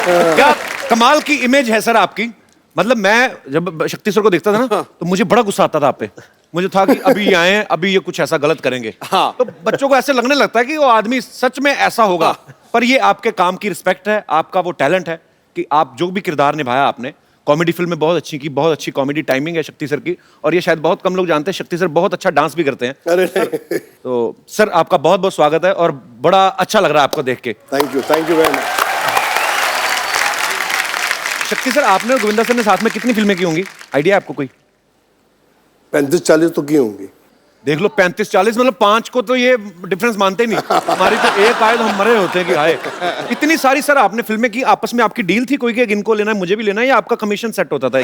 क्या कमाल की इमेज है सर आपकी। मतलब मैं जब शक्ति सर को देखता था ना तो मुझे बड़ा गुस्सा आता था आप पे। मुझे था कि अभी ये आए, अभी ये कुछ ऐसा गलत करेंगे। हाँ। तो बच्चों को ऐसे लगने लगता है कि वो आदमी सच में ऐसा होगा। पर ये आपके काम की रिस्पेक्ट है, आपका वो टैलेंट है कि आप जो भी किरदार निभाया आपने, कॉमेडी फिल्म में बहुत अच्छी की, बहुत अच्छी कॉमेडी टाइमिंग है शक्ति सर की। और ये शायद बहुत कम लोग जानते हैं, शक्ति सर बहुत अच्छा डांस भी करते हैं। अरे तो सर आपका बहुत बहुत स्वागत है और बड़ा अच्छा लग रहा है आपको देख के। Thank you very much. शक्ति सर, आपने और गोविंदा सर ने साथ में कितनी फिल्में की होंगी, आइडिया आपको कोई? 35-40 तो की होंगी। देख लो, 35-40 मतलब 5 को तो ये डिफरेंस मानते ही नहीं। हमारी तो एक आए तो हम मरे होते हैं कि आए। इतनी सारी सर आपने फिल्में की, आपस में आपकी डील थी कोई कि इनको लेना है मुझे भी लेना है, या आपका कमीशन सेट होता था?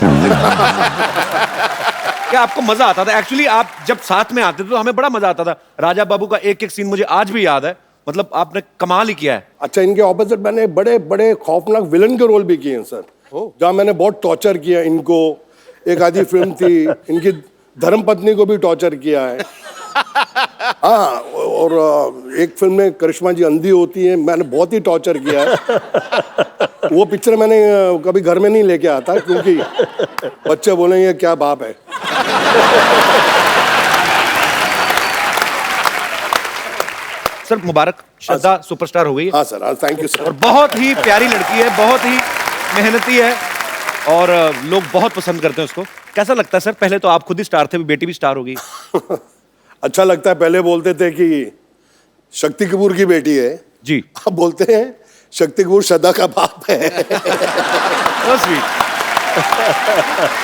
क्या आपको मजा आता था? एक्चुअली आप जब साथ में आते थे तो हमें बड़ा मजा आता था। राजा बाबू का एक एक सीन मुझे आज भी याद है। मतलब आपने कमाल ही किया है। अच्छा, इनके ऑपोजिट मैंने बड़े बड़े खौफनाक विलन के रोल भी किए हैं सर, जहाँ मैंने बहुत टॉर्चर किया इनको। एक आधी फिल्म थी इनकी धर्मपत्नी को भी टॉर्चर किया है। हाँ, और एक फिल्म में करिश्मा जी अंधी होती है, मैंने बहुत ही टॉर्चर किया है। वो पिक्चर मैंने कभी घर में नहीं लेके आता क्योंकि बच्चे बोलेंगे क्या बाप है। सर मुबारक, श्रद्धा सुपरस्टार हो गई है। हाँ सर, हाँ थैंक यू सर। और बहुत ही प्यारी लड़की है, बहुत ही मेहनती है और लोग बहुत पसंद करते हैं उसको। कैसा लगता है सर? पहले तो आप खुद ही स्टार थे, बेटी भी स्टार हो गई। अच्छा लगता है। पहले बोलते थे कि शक्ति कपूर की बेटी है जी, अब बोलते हैं शक्ति कपूर श्रद्धा का बाप है।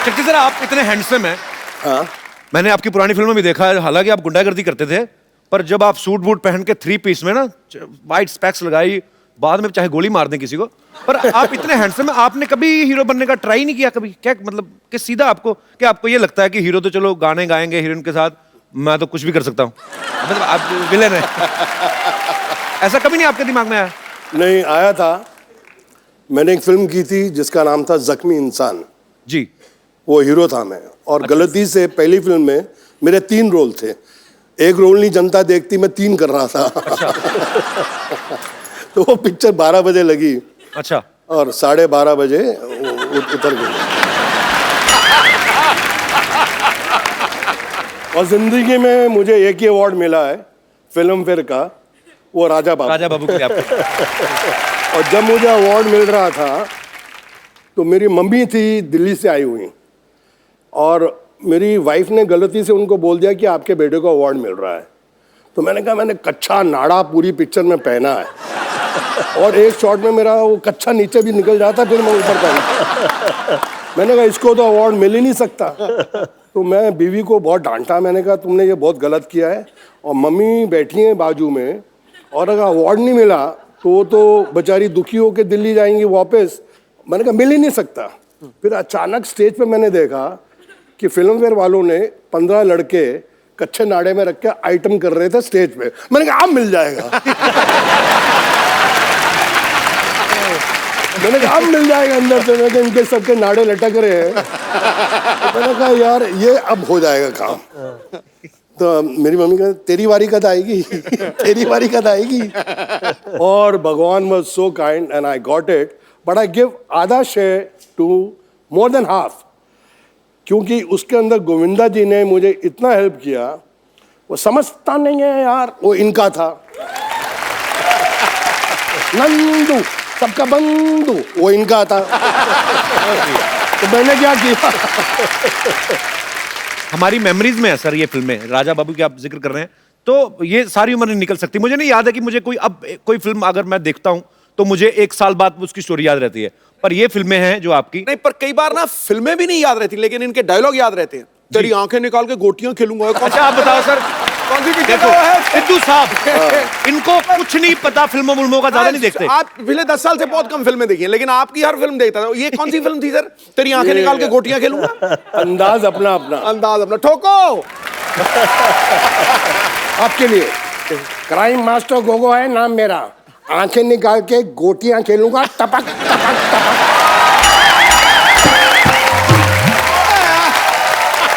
शक्ति सर, आप इतने हैंडसम हैं। हाँ, मैंने आपकी पुरानी फिल्मों में देखा है, हालांकि आप गुंडागर्दी करते थे, पर जब आप सूट बूट पहन के 3 पीस में ना, वाइट स्पेक्स लगाई, बाद में चाहे गोली मार दें किसी को, पर आप इतने हैंडसम हैं। आपने कभी हीरो बनने का ट्राई नहीं किया कभी? क्या मतलब कि सीधा आपको, क्या आपको ये लगता है कि हीरो तो चलो गाने गाएंगे हीरोइन के साथ, मैं तो कुछ भी कर सकता हूँ, मतलब आप विलेन है? ऐसा कभी नहीं आपके दिमाग में आया? नहीं आया था। मैंने एक फिल्म की थी जिसका नाम था जख्मी इंसान। जी, वो हीरो था मैं, और गलती से पहली फिल्म में मेरे 3 रोल थे। एक रोल नहीं जनता देखती, मैं 3 कर रहा था। अच्छा। तो वो पिक्चर 12 बजे लगी। अच्छा। और 12:30 बजे उतर गई। और जिंदगी में मुझे एक ही अवार्ड मिला है फिल्म फेयर का, वो राजा बाबू के लिए आपको। और जब मुझे अवार्ड मिल रहा था तो मेरी मम्मी थी दिल्ली से आई हुई, और मेरी वाइफ ने गलती से उनको बोल दिया कि आपके बेटे को अवार्ड मिल रहा है। तो मैंने कहा मैंने कच्चा नाड़ा पूरी पिक्चर में पहना है, और एक शॉट में मेरा वो कच्चा नीचे भी निकल जाता, फिर मैं ऊपर पहना। मैंने कहा इसको तो अवार्ड मिल ही नहीं सकता। तो मैं बीवी को बहुत डांटा, मैंने कहा तुमने ये बहुत गलत किया है। और मम्मी बैठी हैं बाजू में, और अगर अवार्ड नहीं मिला तो वो तो बेचारी दुखी होकर दिल्ली जाएंगी वापस। मैंने कहा मिल ही नहीं सकता। फिर अचानक स्टेज पे मैंने देखा कि फिल्म फेयर वालों ने 15 लड़के कच्चे नाड़े में रख के आइटम कर रहे थे स्टेज पे। मैंने कहा अब मिल जाएगा। मैंने कहा अब मिल जाएगा अंदर से। मैंने कहा इनके सबके नाड़े लटक रहे हैं। तो मैंने कहा यार ये अब हो जाएगा काम। तो मेरी मम्मी कहती तेरी बारी कद आएगी, तेरी बारी कद आएगी। और भगवान was so kind and I got it, but I give आधा share to more than half, क्योंकि उसके अंदर गोविंदा जी ने मुझे इतना हेल्प किया। वो समझता नहीं है यार, वो इनका था नंदू सबका बंधु, वो इनका था। तो मैंने क्या किया। हमारी मेमोरीज में है सर ये फिल्में। राजा बाबू की आप जिक्र कर रहे हैं तो ये सारी उम्र नहीं निकल सकती। मुझे नहीं याद है कि मुझे कोई फिल्म अगर मैं देखता हूं तो मुझे 1 साल बाद उसकी स्टोरी याद रहती है, पर ये फिल्में हैं जो आपकी नहीं, पर कई बार ना फिल्में भी नहीं याद रहती लेकिन इनके डायलॉग याद रहते हैं। तेरी आंखें निकाल के गोटियां खेलूंगा। अच्छा आप बताओ सर, कौन सी पिक्चर देखो है? सिद्धू साहब इनको कुछ नहीं पता, फिल्मों का ज्यादा नहीं देखते। आप पिछले 10 साल से बहुत कम फिल्में देखी हैं, लेकिन आपकी हर फिल्म देखता था। ये कौन सी फिल्म थी सर? तेरी आंखें निकाल के गोटियां खेलूंगा। अंदाज अपना अपना, अंदाज अपना। ठोको। आपके लिए क्राइम मास्टर गोगो है नाम मेरा, आंखें निकाल के गोटियां खेलूंगा टपक टपक टपक।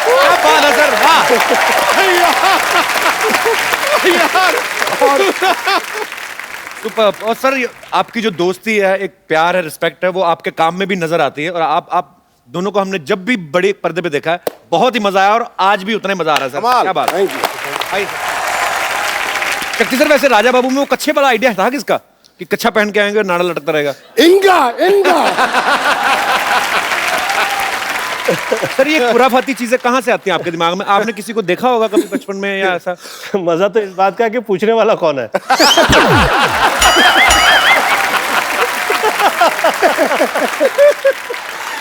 क्या बात है सर, वाह। यार और सर आपकी जो दोस्ती है, एक प्यार है, रिस्पेक्ट है, वो आपके काम में भी नजर आती है। और आप दोनों को हमने जब भी बड़े पर्दे पे देखा है, बहुत ही मजा आया और आज भी उतना ही मजा आ रहा है सर। कमाल। क्या बात। Thank you. आइए सर। शक्ति सर, वैसे राजा बाबू में वो कच्छे वाला आइडिया था किसका कि कच्छा पहन के आएंगे और नाड़ा लटकता रहेगा? इनका इनका सर ये खुराफाती चीजें कहाँ से आती हैं आपके दिमाग में? आपने किसी को देखा होगा कभी बचपन में या ऐसा? मजा तो इस बात का है कि पूछने वाला कौन है।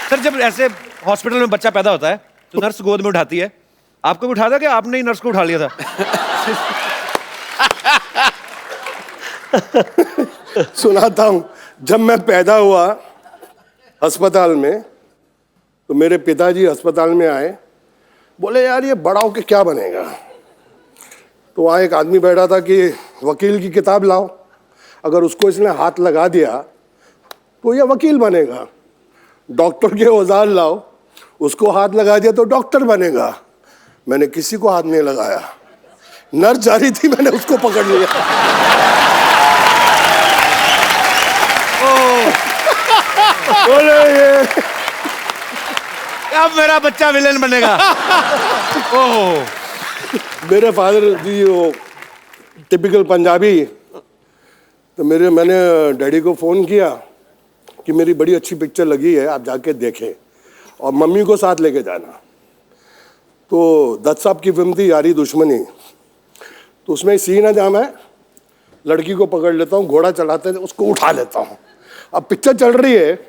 सर जब ऐसे हॉस्पिटल में बच्चा पैदा होता है तो नर्स गोद में उठाती है, आपको भी उठा था कि आपने ही नर्स को उठा लिया था? सुनाता हूं। जब मैं पैदा हुआ अस्पताल में, तो मेरे पिताजी अस्पताल में आए, बोले यार ये बड़ा होके क्या बनेगा? तो वहाँ एक आदमी बैठा था कि वकील की किताब लाओ, अगर उसको इसने हाथ लगा दिया तो ये वकील बनेगा। डॉक्टर के औजार लाओ, उसको हाथ लगा दिया तो डॉक्टर बनेगा। मैंने किसी को हाथ नहीं लगाया, नर्स जा रही थी, मैंने उसको पकड़ लिया। बोले ये अब मेरा बच्चा विलेन बनेगा। ओह, मेरे फादर जी वो टिपिकल पंजाबी, तो मैंने डैडी को फ़ोन किया कि मेरी बड़ी अच्छी पिक्चर लगी है, आप जाके देखें और मम्मी को साथ लेके जाना। तो दत्त साहब की फिल्म थी यारी दुश्मनी, तो उसमें सीन है जहाँ मैं लड़की को पकड़ लेता हूँ, घोड़ा चलाते थे उसको उठा लेता हूँ। अब पिक्चर चल रही है,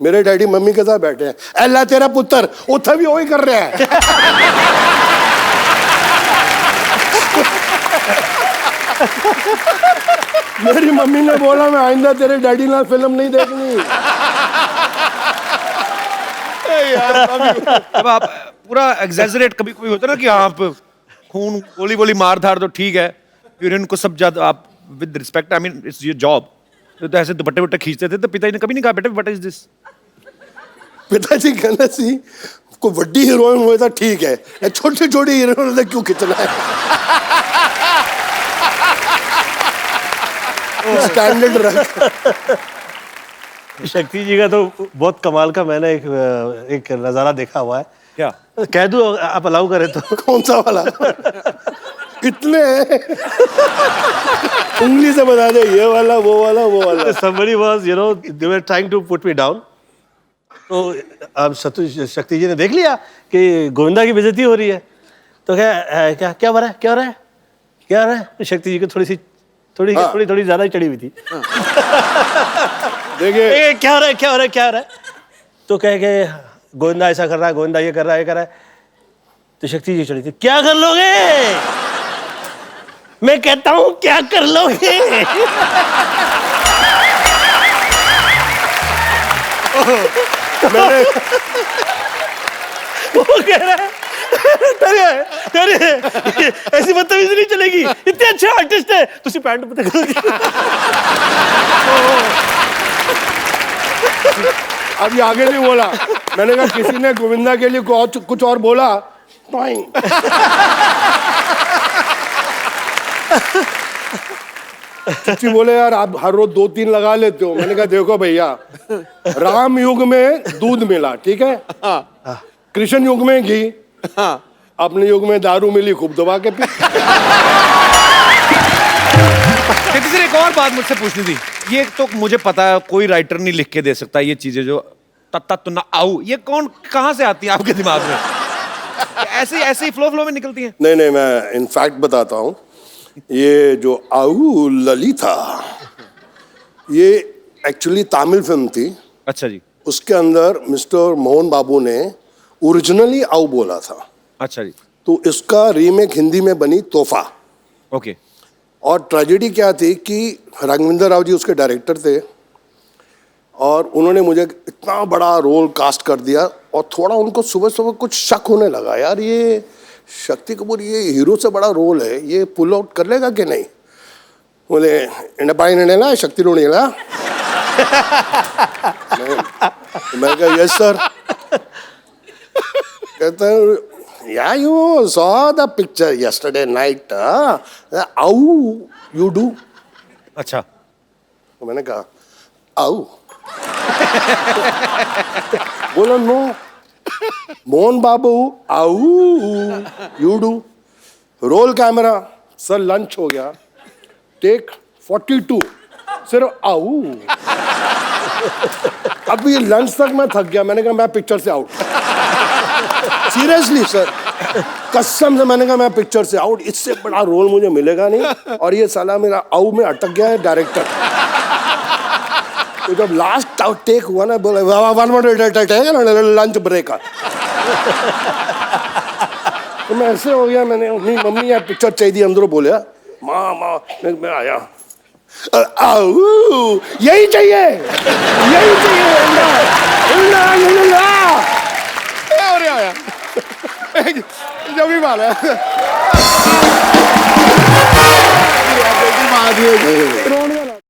मेरे डैडी मम्मी के साथ बैठे हैं, अल्लाह तेरा पुत्र उठा भी वही कर रहे हैं। मेरी मम्मी ने बोला मैं आइंदा तेरे डैडी ना फिल्म नहीं देखनी। अब आप पूरा एग्जैजरेट कभी कोई होता है ना कि आप खून गोली बोली मार धार तो ठीक है, यूरिन को सब ज्यादा आप with respect, I mean it's your job, तो ऐसे दुपट्टे वट्टे खींचते थे, तो पिताजी ने कभी नहीं कहा बेटा व्हाट इज दिस? पिताजी कहना सी कोई वड्डी हीरोइन हुए तो ठीक है, छोटी छोटी हीरोइन ने क्यों खींचना है? स्टैंडर्ड रख। शक्ति जी का तो बहुत कमाल का मैंने एक नजारा देखा हुआ है। क्या कह दूं आप अलाउ करें तो? कौन सा वाला? इतने उंगली से बता दे, ये वाला वो वाला वो वाला। Somebody was, you know, they were trying to put me down. तो अब शक्ति जी ने देख लिया कि गोविंदा की बेइज्जती हो रही है, तो क्या क्या हो रहा है, क्या हो रहा है, क्या हो रहा है? तो शक्ति जी को थोड़ी ज्यादा ही चढ़ी हुई थी। देखिए क्या हो रहा है, क्या हो रहा है, क्या हो रहा है? तो कह के गोविंदा ऐसा कर रहा है, गोविंदा ये कर रहा है, ये कर रहा है। तो शक्ति जी चढ़ी थी, क्या कर लोगे? मैं कहता हूं क्या कर लोगे? वो कह रहा है तेरे ऐसी बदतमीजी नहीं चलेगी, इतने अच्छे आर्टिस्ट है, तुसी पैंट पता करोगे। अभी आगे नहीं बोला, मैंने कहा किसी ने गोविंदा के लिए कुछ और बोला। चिट्ठी बोले यार आप हर रोज 2-3 लगा लेते हो। मैंने कहा देखो भैया, राम युग में दूध मिला, ठीक है, कृष्ण युग में घी, अपने युग में दारू मिली, खूब दबा के पी। किसी ने एक और बात मुझसे पूछनी थी, ये तो मुझे पता है कोई राइटर नहीं लिख के दे सकता ये चीजें जो तत्ता तुन्ना आऊ, ये कौन कहां से आती है आपके दिमाग में? ऐसे ही फ्लो में निकलती हैं? नहीं, मैं इनफैक्ट बताता हूँ, ये जो आऊ ललिता, ये एक्चुअली तमिल फिल्म थी। अच्छा जी। उसके अंदर मिस्टर मोहन बाबू ने ओरिजिनली आऊ बोला था। अच्छा जी। तो इसका रीमेक हिंदी में बनी तोहफा। ओके। और ट्रेजेडी क्या थी कि राघवेंद्र राव जी उसके डायरेक्टर थे और उन्होंने मुझे इतना बड़ा रोल कास्ट कर दिया और थोड़ा उनको सुबह सुबह कुछ शक होने लगा, यार ये शक्ति कपूर ये हीरो से बड़ा रोल है, ये पुल आउट कर लेगा कि नहीं? बोले इंडपाइन इंडेला शक्ति रोड़ेला। मैं कहा यस सर। कहता है yeah you saw the picture yesterday night how you do? अच्छा। तो मैंने कहा आओ। बोला नो मोहन बाबू आओ you do. Roll camera, sir lunch हो गया, टेक 42 सिर्फ आओ। अब ये लंच तक मैं थक गया, मैंने कहा मैं पिक्चर से आउट। सीरियसली सर, कसम से मैंने कहा मैं पिक्चर से आउट, इससे बड़ा रोल मुझे मिलेगा नहीं। और ये साला मेरा आऊ में अटक गया है डायरेक्टर। तो जब लास्ट टेक हुआ ना, बोला वन मिनट लंच ब्रेक। तो मैं ऐसे हो गया, मैंने नहीं मम्मी यार पिक्चर चाहिए अंदर बोले माँ माँ मैं आया आओ यही चाहिए यही चाहिए और आया जब भी मारा